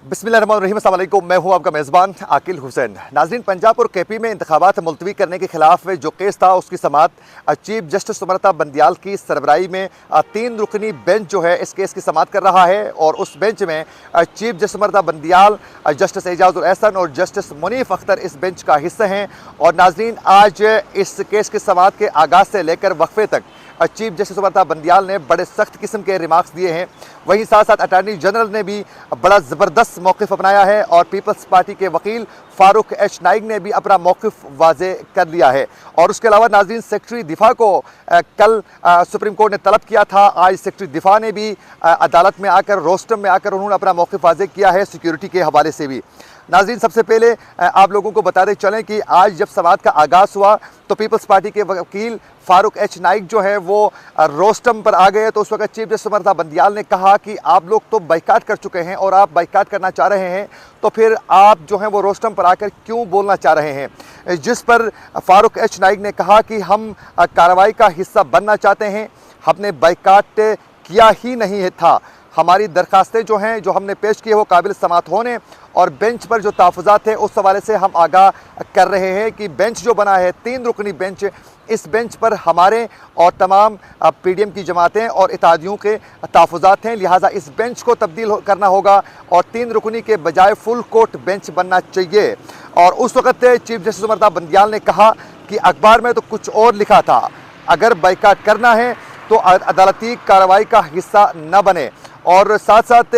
बिस्मिल्लाहिर्रहमानिर्रहीम, अस्सलाम वालेकुम। मैं हूं आपका मेज़बान आकिल हुसैन। नाज़रीन, पंजाब और केपी में इंतखाबात मुलतवी करने के खिलाफ जो केस था उसकी समाअत चीफ जस्टिस सुमरता बंदियाल की सरबराही में 3 रुकनी बेंच जो है इस केस की समाअत कर रहा है। और उस बेंच में चीफ जस्टिस सुमरता बंदियाल, जस्टिस एजाजुल एहसन और जस्टिस मुनीफ अख्तर इस बेंच का हिस्सा हैं। और नाज़रीन, आज इस केस की समाअत के आगाज़ से लेकर वक्फे तक चीफ जस्टिस सुमरता बंदियाल ने बड़े सख्त किस्म के रिमार्क्स दिए हैं। वहीं साथ साथ अटॉर्नी जनरल ने भी बड़ा ज़बरदस्त मौक़िफ़ अपनाया है और पीपल्स पार्टी के वकील फ़ारूक एच नाइक ने भी अपना मौक़िफ़ वाज़े कर लिया है। और उसके अलावा नाज़रीन, सेक्रेटरी दिफा को कल सुप्रीम कोर्ट ने तलब किया था। आज सेक्रेटरी दिफा ने भी अदालत में आकर, रोस्टम में आकर उन्होंने अपना मौक़िफ़ वाज़े किया है सिक्योरिटी के हवाले से भी। नाज़रीन, सबसे पहले आप लोगों को बताते चलें कि आज जब समाअत का आगाज़ हुआ तो पीपल्स पार्टी के वकील फ़ारूक एच नाइक जो है वो रोस्टम पर आ गए। तो उस वक्त चीफ जस्टिस सुमरता बंदियाल ने कहा कि आप लोग तो बाइकाट कर चुके हैं और आप बाइकाट करना चाह रहे हैं, तो फिर आप जो हैं वो रोस्टम पर आकर क्यों बोलना चाह रहे हैं। जिस पर फ़ारूक एच नाइक ने कहा कि हम कार्रवाई का हिस्सा बनना चाहते हैं, हमने बाइकाट किया ही नहीं था। हमारी दरखास्तें जो हैं जो हमने पेश की है वो काबिल समाअत होने और बेंच पर जो तहफ़्फ़ुज़ात थे उस हवाले से हम आगाह कर रहे हैं कि बेंच जो बना है 3 रुकनी बेंच, इस बेंच पर हमारे और तमाम पीडीएम की जमातें और इत्तेहादियों के तहफ़्फ़ुज़ात हैं। लिहाजा इस बेंच को तब्दील करना होगा और 3 रुकनी के बजाय फुल कोर्ट बेंच बनना चाहिए। और उस वक़्त चीफ जस्टिस सुमरता बंदियाल ने कहा कि अखबार में तो कुछ और लिखा था, अगर बाइकाट करना है तो अदालती कार्रवाई का हिस्सा न बने। और साथ साथ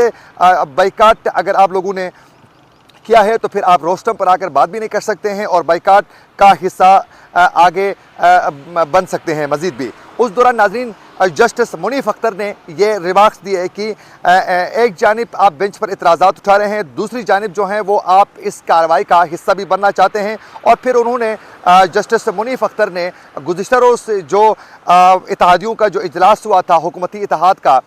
बाइकाट अगर आप लोगों ने किया है तो फिर आप रोस्टम पर आकर बात भी नहीं कर सकते हैं और बाइकाट का हिस्सा आगे बन सकते हैं मज़ीद भी। उस दौरान नाज़रीन, जस्टिस मुनीफ अख्तर ने ये रिमार्क्स दिए कि एक जानिब आप बेंच पर इतराज़ात उठा रहे हैं, दूसरी जानिब जो हैं वो आप इस कार्रवाई का हिस्सा भी बनना चाहते हैं। और फिर उन्होंने जस्टिस मुनीफ अख्तर ने गुज़िश्ता रोज़ जो इत्तेहादियों का जो इजलास हुआ था हुकूमती इत्तेहाद का,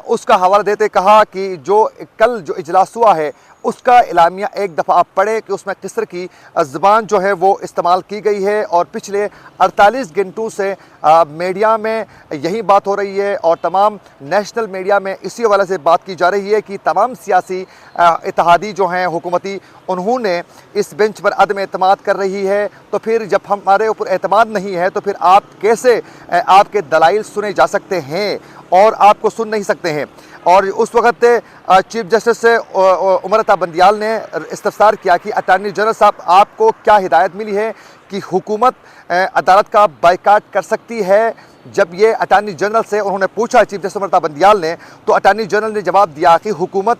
उसका हवाला देते कहा कि जो कल जो इजलास हुआ है उसका इलामिया एक दफ़ा आप पढ़े कि उसमें किस तरह की ज़बान जो है वो इस्तेमाल की गई है। और पिछले 48 घंटों से मीडिया में यही बात हो रही है और तमाम नेशनल मीडिया में इसी हवाले से बात की जा रही है कि तमाम सियासी इत्तेहादी जो हैं हुकूमती, उन्होंने इस बेंच पर अदम एतमाद कर रही है। तो फिर जब हमारे ऊपर एतमाद नहीं है तो फिर आप कैसे आपके दलाइल सुने जा सकते हैं और आपको सुन नहीं सकते हैं। और उस वक़्त चीफ जस्टिस उमरता बंदियाल ने इस्तफसार किया कि अटॉर्नी जनरल साहब, आपको क्या हिदायत मिली है कि हुकूमत अदालत का बाइकाट कर सकती है। जब ये अटॉर्नी जनरल से उन्होंने पूछा चीफ जस्टिस उमरता बंदियाल ने, तो अटॉर्नी जनरल ने जवाब दिया कि हुकूमत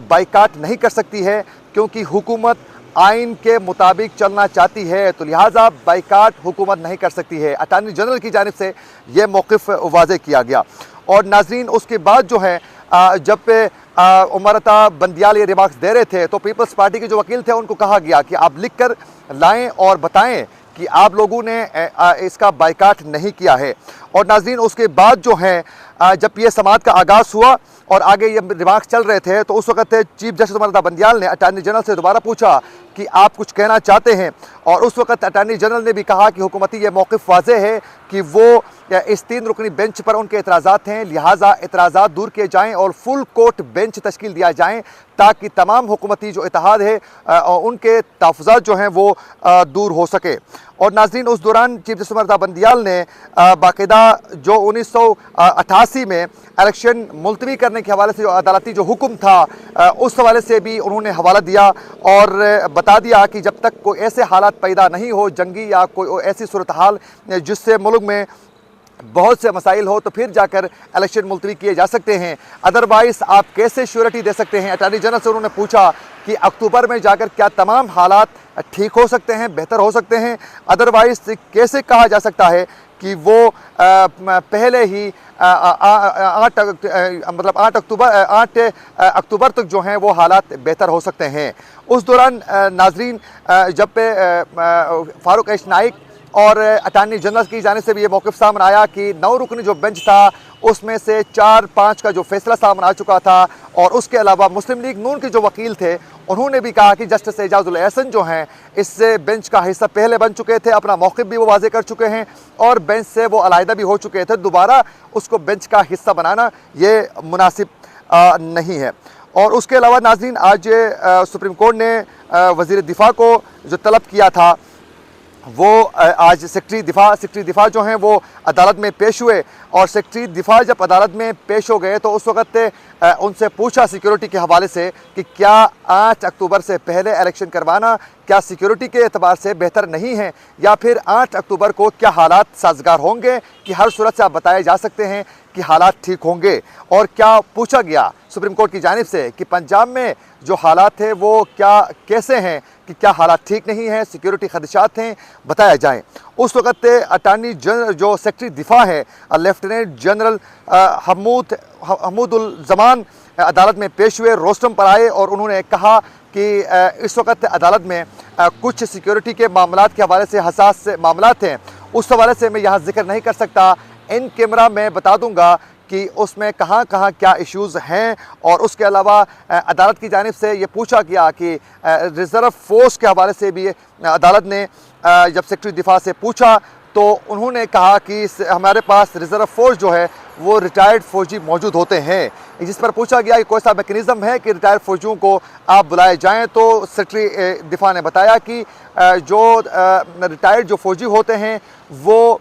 बाइकाट नहीं कर सकती है क्योंकि हुकूमत आइन के मुताबिक चलना चाहती है, तो लिहाजा बाइकाट हुकूमत नहीं कर सकती है। अटॉर्नी जनरल की जानिब से ये मौक़िफ़ वाज़े किया गया। और नाज़रीन, उसके बाद जो है जब उमरता बंदियाल ये रिमार्क्स दे रहे थे तो पीपल्स पार्टी के जो वकील थे उनको कहा गया कि आप लिख कर लाएँ और बताएं कि आप लोगों ने इसका बाइकाट नहीं किया है। और नाज़रीन, उसके बाद जो है जब ये समाअत का आगाज़ हुआ और आगे ये रिमार्क्स चल रहे थे तो उस वक़्त चीफ जस्टिस उमरता बंदियाल ने अटॉर्नी जनरल से दोबारा पूछा कि आप कुछ कहना चाहते हैं। और उस वक़्त अटॉर्नी जनरल ने भी कहा कि हुकूमती ये मौक़िफ़ वाज़े है कि वो इस 3 रुकनी बेंच पर उनके एतराज़ात हैं, लिहाजा एतराज़ात दूर किए जाएँ और फुल कोर्ट बेंच तश्कील दिया जाएँ ताकि तमाम हुकूमती जो इत्तेहाद है उनके तहफ़्फ़ुज़ात जो हैं वो दूर हो सके। और नाज़रीन, उस दौरान चीफ जस्टिस उमरता बंदियाल ने बाकायदा जो 1988 में इलेक्शन मुलतवी करने के हवाले से जो अदालती जो हुक्म था उस हवाले से भी उन्होंने हवाला दिया और बता दिया कि जब तक कोई ऐसे हालात पैदा नहीं हो, जंगी या कोई ऐसी सूरत हाल जिससे मुल्क में बहुत से मसाइल हो, तो फिर जाकर इलेक्शन मुलतवी किए जा सकते हैं। अदरवाइज़ आप कैसे श्योरिटी दे सकते हैं। अटॉर्नी जनरल से उन्होंने पूछा कि अक्टूबर में जाकर क्या तमाम हालात ठीक हो सकते हैं, बेहतर हो सकते हैं। अदरवाइज़ कैसे कहा जा सकता है कि वो पहले ही 8 अक्टूबर तक जो हैं वो हालात बेहतर हो सकते हैं। उस दौरान नाज़रीन, जब फ़ारूक एच नाइक और अटॉर्नी जनरल की जानिब से भी ये मौक़िफ़ सामने आया कि 9 रुकनी जो बेंच था उसमें से 4-5 का जो फैसला सामने आ चुका था। और उसके अलावा मुस्लिम लीग नून के जो वकील थे उन्होंने भी कहा कि जस्टिस एजाजुल एहसन जो हैं इस बेंच का हिस्सा पहले बन चुके थे, अपना मौक़िफ़ भी वो वाज़े कर चुके हैं और बेंच से वो अलहदा भी हो चुके थे। दोबारा उसको बेंच का हिस्सा बनाना ये मुनासिब नहीं है। और उसके अलावा नाज़रीन आज सुप्रीम कोर्ट ने वज़ीर दिफा को जो तलब किया था वो आज सेक्रेटरी दिफा जो हैं वो अदालत में पेश हुए। और सेक्रेटरी दिफा जब अदालत में पेश हो गए तो उस वक्त उनसे पूछा सिक्योरिटी के हवाले से कि क्या 8 अक्टूबर से पहले इलेक्शन करवाना क्या सिक्योरिटी के एतबार से बेहतर नहीं है, या फिर 8 अक्टूबर को क्या हालात साजगार होंगे कि हर सूरत से आप बताए जा सकते हैं कि हालात ठीक होंगे। और क्या पूछा गया सुप्रीम कोर्ट की जानिब से कि पंजाब में जो हालात है वो क्या कैसे हैं, कि क्या हालात ठीक नहीं हैं, सिक्योरिटी खदशात हैं, बताया जाए। उस वक्त अटार्नी जनरल जो सेक्रेटरी दिफा है लेफ्टिनेंट जनरल हमूदुल जमान अदालत में पेश हुए, रोस्टम पर आए और उन्होंने कहा कि इस वक्त अदालत में कुछ सिक्योरिटी के मामलात के हवाले से हसास मामलात हैं, उस हवाले से मैं यहाँ जिक्र नहीं कर सकता। इन कैमरा मैं बता दूंगा कि उसमें कहाँ कहाँ क्या इश्यूज़ हैं। और उसके अलावा अदालत की जानिब से ये पूछा गया कि रिज़र्व फोर्स के हवाले से भी अदालत ने जब सेक्रेटरी दिफा से पूछा तो उन्होंने कहा कि हमारे पास रिज़र्व फोर्स जो है वो रिटायर्ड फ़ौजी मौजूद होते हैं। जिस पर पूछा गया कि कोई सा मैकेनिज़्म है कि रिटायर्ड फ़ौजियों को आप बुलाए जाएं, तो सेक्रेटरी दिफा ने बताया कि जो रिटायर्ड जो फ़ौजी होते हैं वो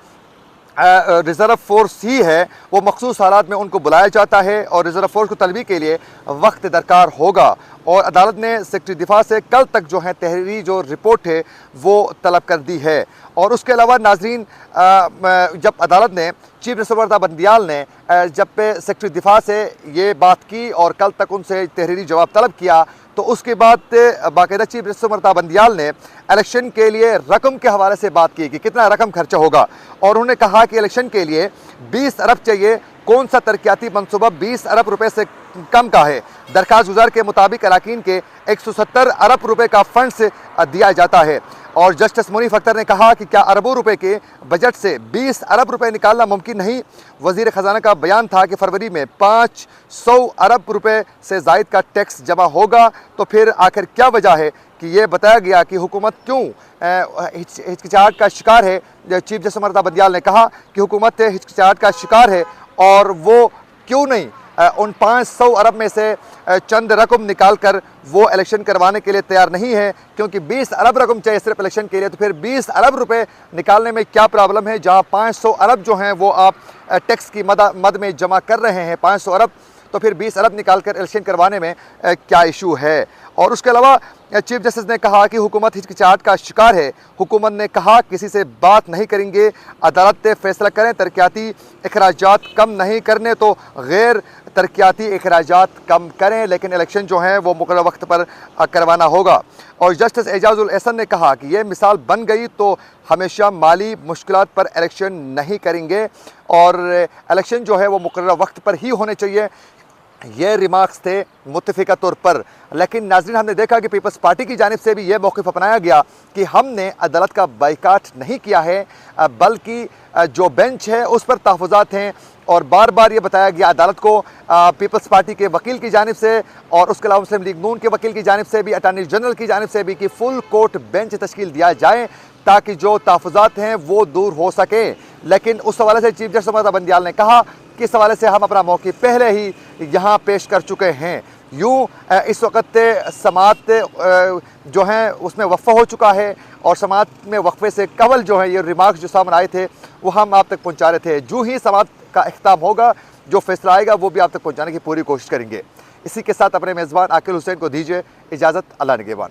रिज़र्व फोर्स ही है, वो मखसूस हालात में उनको बुलाया जाता है और रिज़र्व फोर्स को तलबी के लिए वक्त दरकार होगा। और अदालत ने सेक्रेटरी दिफा से कल तक जो है तहरीरी जो रिपोर्ट है वो तलब कर दी है। और उसके अलावा नाजरीन जब अदालत ने चीफ जस्टिस सुमरता बंदियाल ने जब सेक्रेटरी दिफा से ये बात की और कल तक उनसे तहरीरी जवाब तलब किया तो उसके बाद बाकायदा चीफ जस्टिस सुमरता बंदियाल ने इलेक्शन के लिए रकम के हवाले से बात की कि कितना रकम खर्चा होगा। और उन्होंने कहा कि इलेक्शन के लिए 20 अरब चाहिए, कौन सा तरक्याती मनसूबा 20 अरब रुपए से कम का है। दरखास्त गुजार के मुताबिक अराकीन के 170 अरब रुपए का फंड्स दिया जाता है। और जस्टिस मुनीफ अख्तर ने कहा कि क्या अरबों रुपए के बजट से 20 अरब रुपए निकालना मुमकिन नहीं। वजीर ख़जाना का बयान था कि फरवरी में 500 अरब रुपए से ज़ायद का टैक्स जमा होगा। तो फिर आखिर क्या वजह है कि ये बताया गया कि हुकूमत क्यों हिचकिचाहट का शिकार है। चीफ जस्टिस सुमरता बंदियाल ने कहा कि हुकूमत हिचकिचाहट का शिकार है और वो क्यों नहीं उन 500 अरब में से चंद रकम निकाल कर वो इलेक्शन करवाने के लिए तैयार नहीं है, क्योंकि 20 अरब रकम चाहिए सिर्फ इलेक्शन के लिए। तो फिर 20 अरब रुपए निकालने में क्या प्रॉब्लम है, जहां 500 अरब जो हैं वो आप टैक्स की मद में जमा कर रहे हैं 500 अरब, तो फिर 20 अरब निकाल कर इलेक्शन करवाने में क्या इशू है। और उसके अलावा चीफ जस्टिस ने कहा कि हुकूमत हिचकिचाहट का शिकार है। हुकूमत ने कहा किसी से बात नहीं करेंगे, अदालत फैसला करें, तरक्याती अखराजात कम नहीं करने तो गैर तरक्याती अखराजात कम करें, लेकिन इलेक्शन जो हैं वो मुकर्रर वक्त पर करवाना होगा। और जस्टिस एजाजुल एहसन ने कहा कि यह मिसाल बन गई तो हमेशा माली मुश्किलात पर इलेक्शन नहीं करेंगे और इलेक्शन जो है वो मुकर्रर वक्त पर ही होने चाहिए। ये रिमार्क्स थे मुत्तफ़िका तौर पर। लेकिन नाज़रीन हमने देखा कि पीपल्स पार्टी की जानिब से भी ये मौक़िफ़ अपनाया गया कि हमने अदालत का बाइकाट नहीं किया है, बल्कि जो बेंच है उस पर तहफ़्फ़ुज़ात हैं। और बार बार ये बताया गया अदालत को पीपल्स पार्टी के वकील की जानिब से और उसके अलावा मुस्लिम लीग नून के वकील की जानिब से भी, अटार्नी जनरल की जानिब से भी कि फुल कोर्ट बेंच तश्कील दिया जाए ताकि जो तहफ़्फ़ुज़ात हैं वो दूर हो सके। लेकिन उस हवाले से चीफ जस्टिस सुमरता बंदियाल ने कहा कि इस हवाले से हम अपना मौक़िफ़ पहले ही यहाँ पेश कर चुके हैं। यूँ इस वक्त समात जो हैं उसमें वक्फ़ा हो चुका है और समात में वक्फ़े से कबल जो है ये रिमार्क्स जो सामने आए थे वो हम आप तक पहुँचा रहे थे। जो ही समात का इख्तिताम होगा, जो फैसला आएगा वो भी आप तक पहुँचाने की पूरी कोशिश करेंगे। इसी के साथ अपने मेज़बान आकिल हुसैन को दीजिए इजाज़त। अल्लाह निगहबान।